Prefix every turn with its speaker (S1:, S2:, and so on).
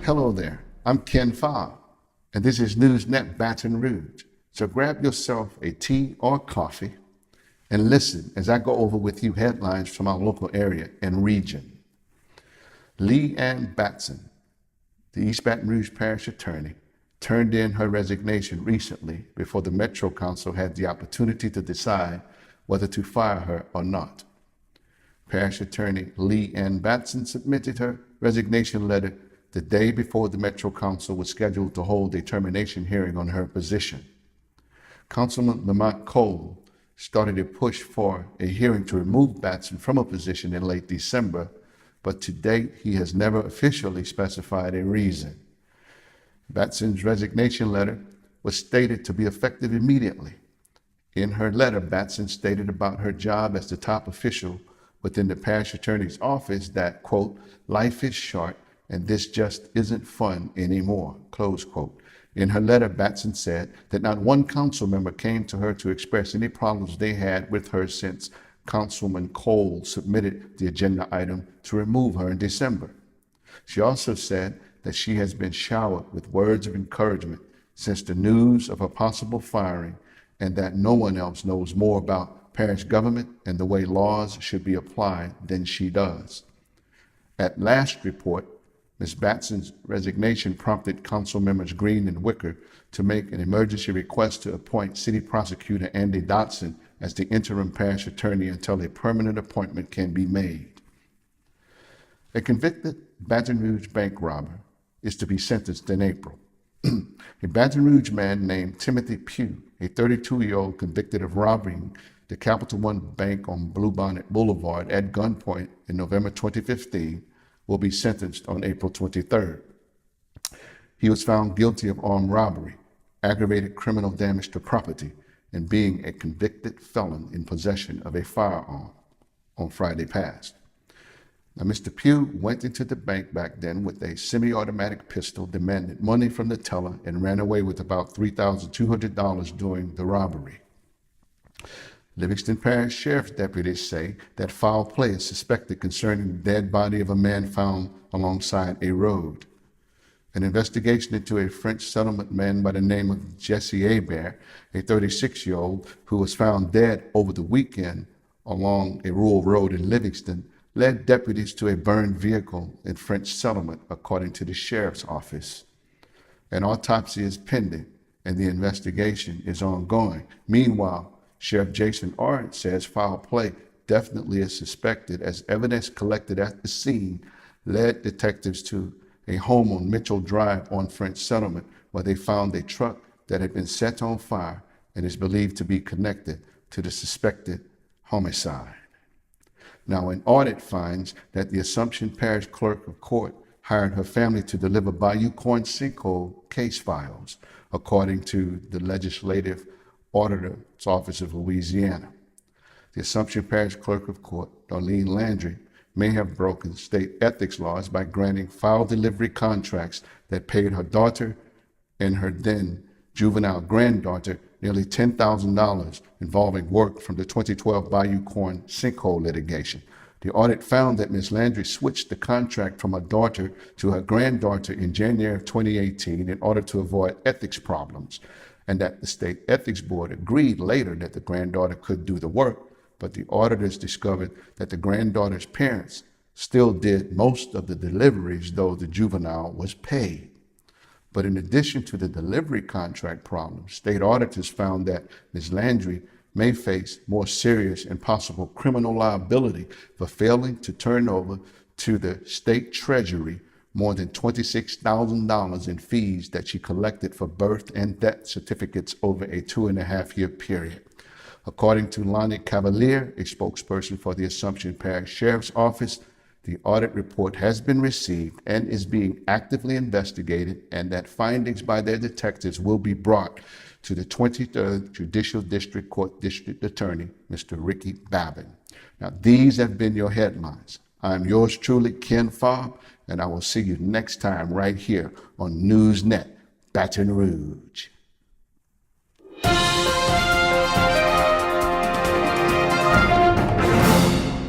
S1: Hello there, I'm Ken Fobb, and this is NewsNet Baton Rouge. So grab yourself a tea or coffee and listen as I go over with you headlines from our local area and region. Lee Ann Batson, the East Baton Rouge Parish Attorney, turned in her resignation recently before the Metro Council had the opportunity to decide whether to fire her or not. Parish Attorney Lee Ann Batson submitted her resignation letter the day before the Metro Council was scheduled to hold a termination hearing on her position. Councilman Lamont Cole started a push for a hearing to remove Batson from a position in late December, but to date he has never officially specified a reason. Batson's resignation letter was stated to be effective immediately. In her letter, Batson stated about her job as the top official within the parish attorney's office that, quote, life is short and this just isn't fun anymore, close quote. In her letter, Batson said that not one council member came to her to express any problems they had with her since Councilman Cole submitted the agenda item to remove her in December. She also said that she has been showered with words of encouragement since the news of her possible firing, and that no one else knows more about parish government and the way laws should be applied than she does. At last report, Ms. Batson's resignation prompted Council members Green and Wicker to make an emergency request to appoint City Prosecutor Andy Dodson as the interim parish attorney until a permanent appointment can be made. A convicted Baton Rouge bank robber is to be sentenced in April. A Baton Rouge man named Timothy Pugh, a 32-year-old convicted of robbing the Capital One Bank on Bluebonnet Boulevard at gunpoint in November 2015, will be sentenced on April 23rd. He was found guilty of armed robbery, aggravated criminal damage to property, and being a convicted felon in possession of a firearm on Friday past. Now, Mr. Pugh went into the bank back then with a semi-automatic pistol, demanded money from the teller, and ran away with about $3,200 during the robbery. Livingston Parish Sheriff's deputies say that foul play is suspected concerning the dead body of a man found alongside a road. An investigation into a French settlement man by the name of Jesse Hebert, a 36-year-old who was found dead over the weekend along a rural road in Livingston, led deputies to a burned vehicle in French settlement, according to the sheriff's office. An autopsy is pending and the investigation is ongoing. Meanwhile, Sheriff Jason Ard says foul play definitely is suspected as evidence collected at the scene led detectives to a home on Mitchell Drive on French Settlement, where they found a truck that had been set on fire and is believed to be connected to the suspected homicide. Now, an audit finds that the Assumption Parish Clerk of Court hired her family to deliver Bayou Corn sinkhole case files, according to the Legislative Auditor's Office of Louisiana. The Assumption Parish Clerk of Court, Darlene Landry, may have broken state ethics laws by granting file delivery contracts that paid her daughter and her then juvenile granddaughter nearly $10,000 involving work from the 2012 Bayou Corn sinkhole litigation. The audit found that Ms. Landry switched the contract from her daughter to her granddaughter in January of 2018 in order to avoid ethics problems, and that the State Ethics Board agreed later that the granddaughter could do the work, but the auditors discovered that the granddaughter's parents still did most of the deliveries, though the juvenile was paid. But in addition to the delivery contract problems, state auditors found that Ms. Landry may face more serious and possible criminal liability for failing to turn over to the state treasury more than $26,000 in fees that she collected for birth and death certificates over a 2.5-year period. According to Lonnie Cavalier, a spokesperson for the Assumption Parish Sheriff's Office, the audit report has been received and is being actively investigated, and that findings by their detectives will be brought to the 23rd Judicial District Court District Attorney, Mr. Ricky Babin. Now, these have been your headlines. I'm yours truly, Ken Fobb, and I will see you next time right here on NewsNet Baton Rouge.